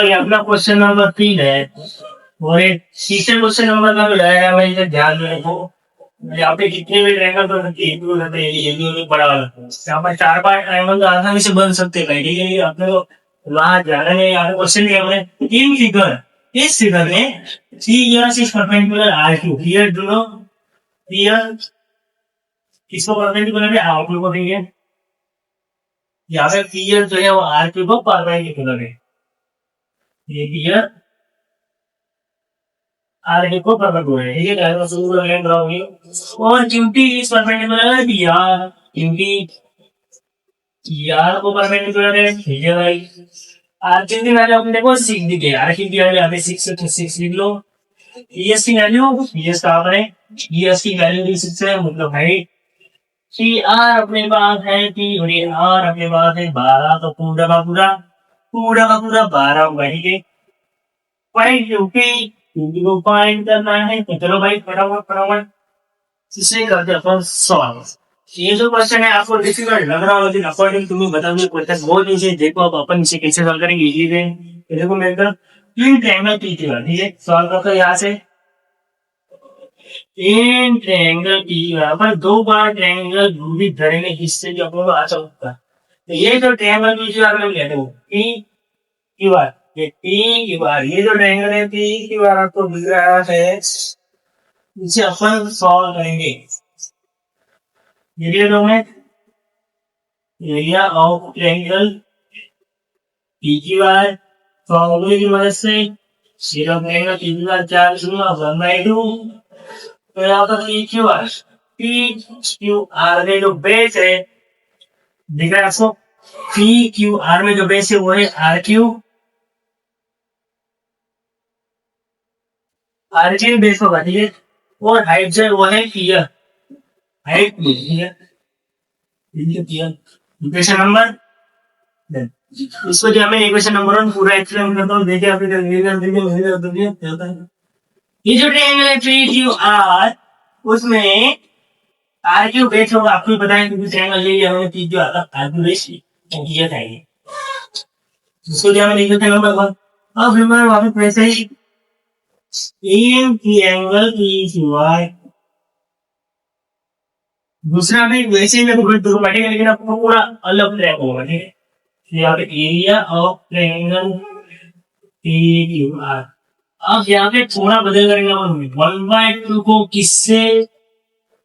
ये अपना question number 3 है और एक तीसरे क्वेश्चन नंबर का जो है हमें इसे ध्यान में रखो। यहाँ पे जितने भी ट्रायंगल तो ये भी बड़ा वाला यहाँ पर 4-5 ट्रायंगल तो आसानी से बन सकते हैं। ठीक है, अपने को वहां जाना नहीं। यहाँ क्वेश्चन दिया हमने इन फिगर, इस फिगर में C is perpendicular R Q. Here do know here किसको परपेंडिकुलर है, आर क्यू को देंगे। यहाँ पे पीयर जो है वो आर क्यू को परपेंडिकुलर है। ये पीयर आर क्यू को परपेंडिकुलर है। ये डायग्राम शुरू लाइन ड्रा होगी और क्यूटी इज परपेंडिकुलर है यार, क्यूटी यार को परपेंडिकुलर है। ठीक है भाई, आर क्यू की वैल्यू अपने को 6 दी है। आर क्यू की वैल्यू अभी 6 है तो 6 लिख लो। पीएस की वैल्यू, पीएस का आपने पीएस की वैल्यू भी 6 है, मतलब हाइट सी आर अपने पास है कि आर अपने पास है 12, तो पूरा का पूरा 12 होगा। ठीक है, फाइंड क्यूटी को फाइंड करना है तो चलो भाई फटाफट इसे करते अपन सॉल्व। ये जो क्वेश्चन है आपको डिफिकल्ट लग रहा हो लेकिन अकॉर्डिंग तुम्हें बताऊंगी क्वेश्चन बहुत ईजी है। देखो अब अपन इसे कैसे सॉल्व करेंगे इजी है। देखो मेरे तरफ तीन ट्रायंगल ठीक है, सॉल्व करते यहाँ से। तीन ट्रायंगल की पर 2 बार ट्रायंगल भी धरेंगे जिससे जो अपन को आशा होता है। तो ये जो ट्रायंगल की जो आपने कहते हो पी क्यू आर, ये पी क्यू आर, ये जो ट्रायंगल है पी क्यू आर आपको दिख रहा है, इसे अपन सॉल्व करेंगे। Area of triangle P Q are फॉर्मूले की मदद से सिर्फ ट्रायंगल पी क्यू आर 4/2 तो यहाँ पर पी क्यू आर में जो बेस है दिख रहा है आपको, पी क्यू आर में जो बेस है वो है आर क्यू बेस होगा। ठीक है, और हाइट जो है वो है पीयर, हाइट इक्वेशन नंबर। इसको जो हमें इक्वेशन नंबर 1 पूरा एक्सप्लेन करता हूँ, देखिए आपके ये जो ट्रायंगल है पी क्यू आर उसमें आर क्यू बेस होगा। आपको पता है क्योंकि ट्रायंगल ये हमें P Q R R Q base किया जाएगा। इसको जो हमें लिखते हैं नंबर 1। अब हमारे वापस वैसे ही in triangle P Q R दूसरा भी वैसे ही मेरे को बैठेगा लेकिन आपको पूरा अलग ट्रैक होगा। ठीक है, यहाँ पे area of triangle P Q are. अब यहाँ पे थोड़ा बदल करेंगे 1/2 को किससे,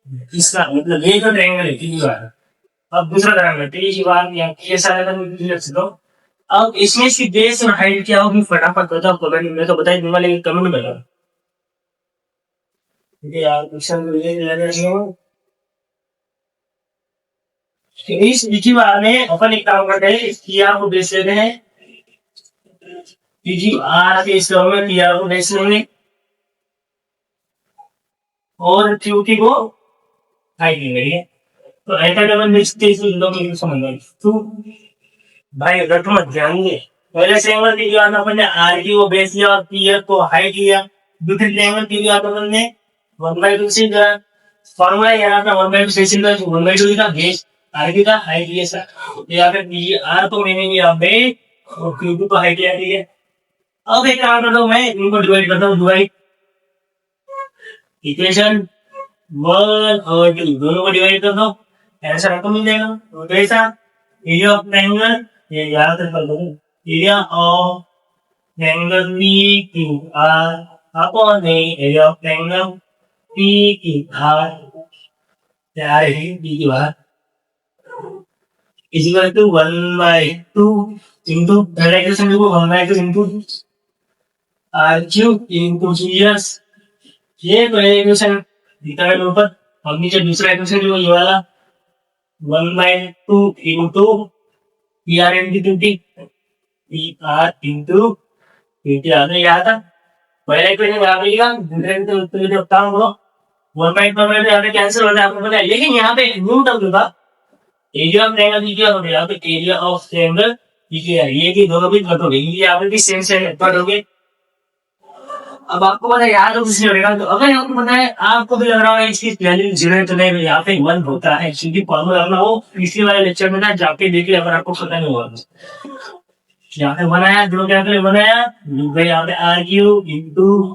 किसका मतलब ये जो ट्रायंगल है पी क्यू आर, अब दूसरा ट्रायंगल पी क्यू आर यहाँ कैसा है। अब इसमें इसकी बेस और हाइट क्या होगी फटाफट बताओ कमेंट में, तो बताइए दूंगा लेकिन कमेंट में बताओ। ठीक है यार, क्वेश्चन इस पीजी आर में अपन एक काम करते हैं, इस पी आर को बेस लेते हैं, पीजी आर के इस में पी आर को बेस लेंगे और क्यूटी को हाइट लेंगे। तो ऐसा डबल मिलते हैं समझ तो भाई अगर तुम ध्यान दे पहले ट्रायंगल की बात अपन ने आर की को बेस लिया और पी आर को हाइट लिया। दूसरे ट्रायंगल की बात अपन ने 1/2 से करा, फार्मूला यहाँ पे 1/2 से सिंपल 1/2 का बेस आर की का हाइट लिया सर। यहाँ पे पी आर तो मैंने लिया बेस और क्यू को हाइट लिया। ठीक है, अब एक काम करता हूँ मैं इनको डिवाइड करता हूँ, डिवाइड इक्वेशन 1 और 2 दोनों को डिवाइड करता हूँ, आंसर आपको मिल जाएगा। तो कैसा एरिया ऑफ ट्रायंगल ये याद कर लो, area of triangle P Q R upon area of triangle P Q R क्या है P Q R is equal to 1/2 into पहला इक्वेशन देखो 1/2 into R cube into CS. ये पहला इक्वेशन दिखा है ऊपर और नीचे दूसरा इक्वेशन जो ये वाला 1/2 into P R into T, P R into T आने यहाँ था पहले इक्वेशन यहाँ पे लिखा, दूसरे तो जो काम करो 1/2 में यहाँ पे कैंसिल होता है आपको पता है। लेकिन यहाँ पे न्यू टर्म था एरिया ऑफ ट्रायंगल क्या हो गया, यहाँ पे एरिया ऑफ ट्रायंगल ये कि दोनों भी कट हो गए, यहाँ पे भी सेम कट हो गए। अब आपको पता है यार तो कुछ नहीं होगा। तो अगर आपको पता है आपको भी लग रहा है इसकी वैल्यू 0 है तो नहीं यहाँ पे 1 होता है क्योंकि फॉर्मूला अपना वो पिछले वाले लेक्चर में ना जाके देखिए अगर आपको पता नहीं हुआ। यहाँ पे बनाया, जो क्या करे बनाया, यहाँ पे आर्ग्यू इंटू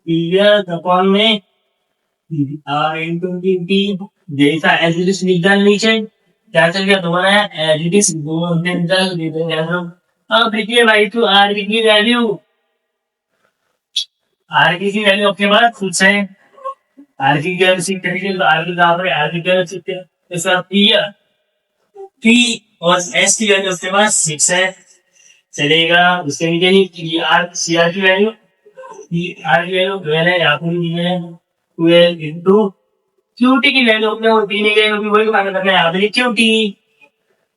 पीरियड अपॉन में आर इंटू टी, जैसा एज इट इज लिख डाल नीचे, क्या चल गया तो बनाया एज इट इज, दोनों दिन डाल देते हैं। अब देखिए भाई, तो आर की वैल्यू, आर की वैल्यू अपने पास कुछ है, आर की वैल्यू सीख करेंगे तो आर की कहाँ पर, आर की वैल्यू सीखते हैं, इसका पी और एस की वैल्यू अपने पास 6 है, चलेगा। उसके नीचे नहीं आर सी आर की वैल्यू, आर की वैल्यू 12 है, यहाँ पर दी है 12 इंटू क्यूटी की वैल्यू अपने वो दी नहीं गई, क्योंकि वही मांगा करना है यहाँ पे QT,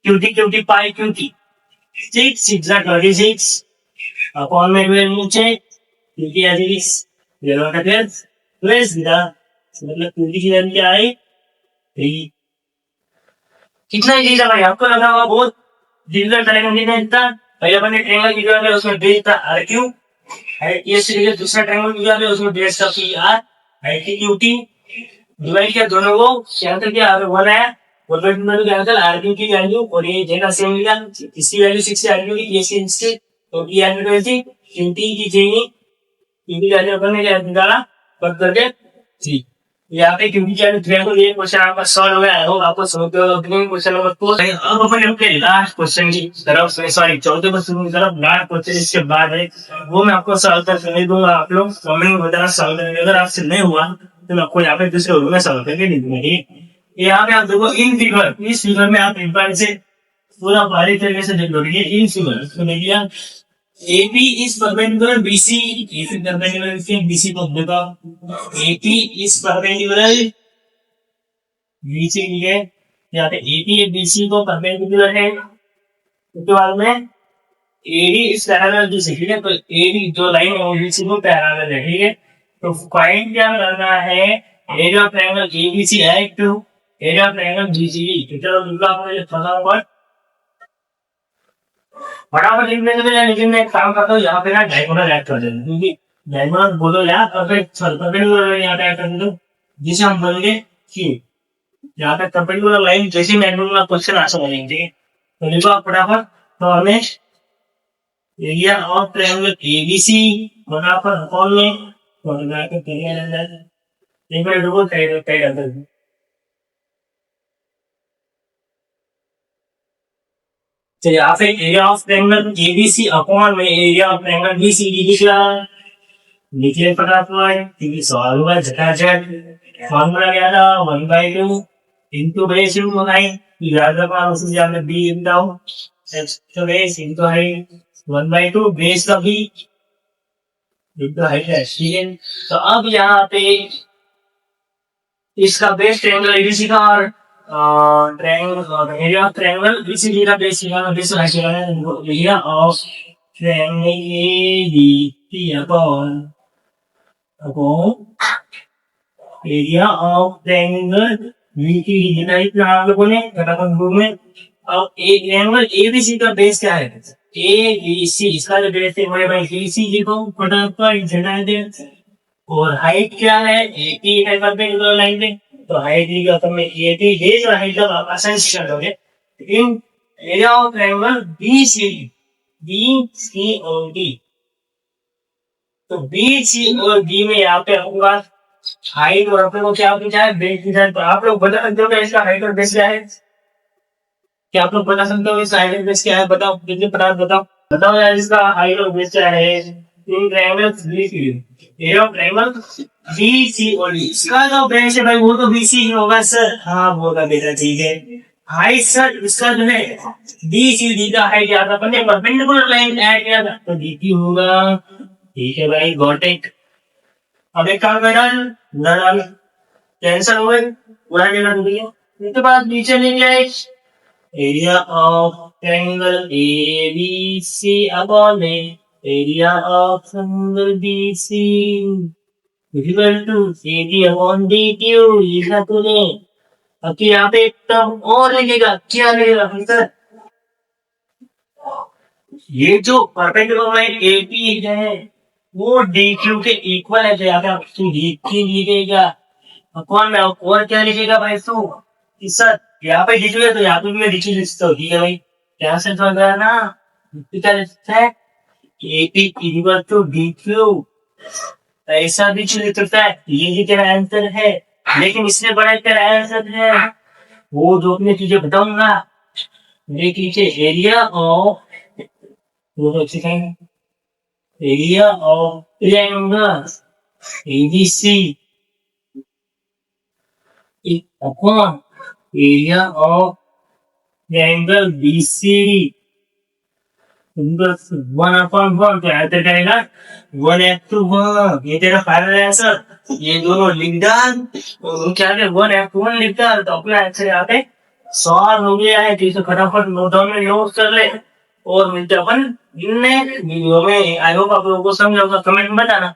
QT QT pi QT 6 6 26 upon में 12 नीचे क्यूटी आ जाएगी 12 का 12 प्लस दिया, मतलब क्यूटी की वैल्यू क्या आई 3। कितना ही चीज भाई आपको लगा हुआ बहुत डिफिकल्ट चलेगा नहीं इतना। पहले अपन ने ट्रायंगल की है उसमें बेस था आर क्यू, ये सीरीज दूसरा ट्रायंगल की है उसमें बेस था पी आर, हाइट की क्यूटी, डिवाइड किया दोनों को, कैंसिल किया आर वन है, और फिर मैंने कैंसिल आर क्यू की वैल्यू और ये जेना सेम लिया, इसकी वैल्यू 6 आर क्यू की, ये 6 तो पी आर की थी क्यूटी की चाहिए, क्यूटी वैल्यू अपन ने क्या निकाला कट करके 3। यहाँ पे क्योंकि क्या ट्रायंगल ये क्वेश्चन आपका सॉल्व हो गया है, आपको समझ गए क्वेश्चन नंबर 4। अब अपन अपने लास्ट क्वेश्चन की तरफ, सॉरी चौथे क्वेश्चन की तरफ, लास्ट क्वेश्चन इसके बाद है वो मैं आपको सॉल्व करके दूंगा, आप लोग कमेंट में बताना सॉल्व करेंगे, अगर आपसे नहीं हुआ तो मैं आपको यहाँ पे दूसरे में सॉल्व करके दे दूंगा। यहाँ पे आप देखो इन फिगर, इस फिगर में आप इंपॉर्टेंट से पूरा बारीक तरीके से देख लोगे, इन फिगर तो देखिए AP is perpendicular BC, AP perpendicular इसके BC को देखा, AP is perpendicular BC है, यहाँ पे AP BC को perpendicular है, उसके बाद में AD is parallel BC, ठीक है, तो AD जो लाइन है वो BC को पैरेलल है, ठीक है। तो फाइंड क्या करना है, एरिया ऑफ ट्रायंगल ABC है to area of triangle BCD, तो चलो दूसरा आपको फटाफट फटाफट लिखने के लिए, लेकिन मैं एक काम करता हूँ यहाँ पे ना डायगोनल ऐड कर देता हूँ, क्योंकि डायगोनल बोलो यार परपेंडिकुलर यहाँ पे ऐड कर दो, जिसे हम बोलेंगे कि यहाँ पे परपेंडिकुलर लाइन जैसे मैग्नीट्यूड क्वेश्चन आंसर बनेंगे, तो लिखो आप फटाफट। तो हमें एरिया ऑफ ट्रायंगल ABC फटाफट कॉल में फटाफट करिए, एक बार रुको कई तो यहाँ पे area of triangle ABC upon में एरिया ऑफ ट्रायंगल BCD निकला, निकले फटाफट क्योंकि सॉल्व हुआ झटाझट, फॉर्मूला क्या था 1/2 इनटू बेस इनटू हाइट, याद रखना उसमें जाने b down x base into height 1/2 base का b इनटू हाइट है, ठीक है। तो अब यहाँ पे इसका बेस ट्रायंगल ABC का और triangle area of triangle BCD का base area of triangle ABC upon area of triangle BCD divide किया हम लोगों ने घटाकर ग्रुप में। अब एक ट्रायंगल ABC का बेस क्या है, ABC इसका जो बेस है वो भाई BCD को फटाफट घटा दे, और हाइट क्या है AP है परपेंडिकुलर लाइन पे, तो हाइट की असल में AP बेस और हाइट का आसान से कर दोगे। इन एरिया ऑफ ट्रायंगल BCD, तो BC और D में यहाँ पे आपके पास हाइट और अपने को क्या पूछा है बेस पूछा है, तो आप लोग बता सकते हो कि इसका हाइट और बेस क्या है, क्या आप लोग बता सकते हो इसका हाइट और बेस क्या है, बताओ कितने पता बताओ यार इसका हाइट और बेस क्या है। In triangle area of triangle BC और D, इसका जो बेस है भाई वो तो BC ही होगा सर, हाँ होगा बेटा, ठीक है। हाइट सर इसका जो है BCD का हाइट याद अपन ने परपेंडिकुलर लाइन ऐड किया था तो DQ होगा, ठीक है भाई गॉट इट। अब एक काम करना नरल कैंसिल हो गए, पूरा लेना दूंगी, इसके बाद नीचे लेंगे area of triangle ABC upon area of triangle BC equal to CD upon DQ, लिखा तूने। अब यहाँ पे एक टर्म और लगेगा, क्या लगेगा सर, ये जो परपेंडिकुलर लाइन AP है वो DQ के इक्वल है, तो यहाँ पे आप DQ लिखेगा अपॉन में और क्या लिखेगा भाई, तो सर यहाँ पे DQ है तो यहाँ पे मैं DQ लिख सकता हूँ, ठीक है भाई, कैंसिल हो गया ना, क्या लिखता है? A P equal to D Q. ऐसा भी लिख सकता है, ये भी तेरा आंसर है, लेकिन इससे बड़ा तेरा आंसर है वो जो मैं तुझे बताऊंगा। देख लीजिए, एरिया ऑफ, वो तो सिखाएंगे, area of triangle ABC upon area of triangle BCD बस 1/1 तो आंसर करेगा 1/1। ये तेरा फाइनल आंसर। ये दोनों लिख डाल और क्या है 1/1 लिख डाल तो अपना आंसर यहाँ पे सॉल्व हो गया है। तो इसे फटाफट नोट डाउन में नोट कर ले और मिलते अपन नेक्स्ट वीडियो में। आई होप आप लोगों को समझ होगा, कमेंट में बताना।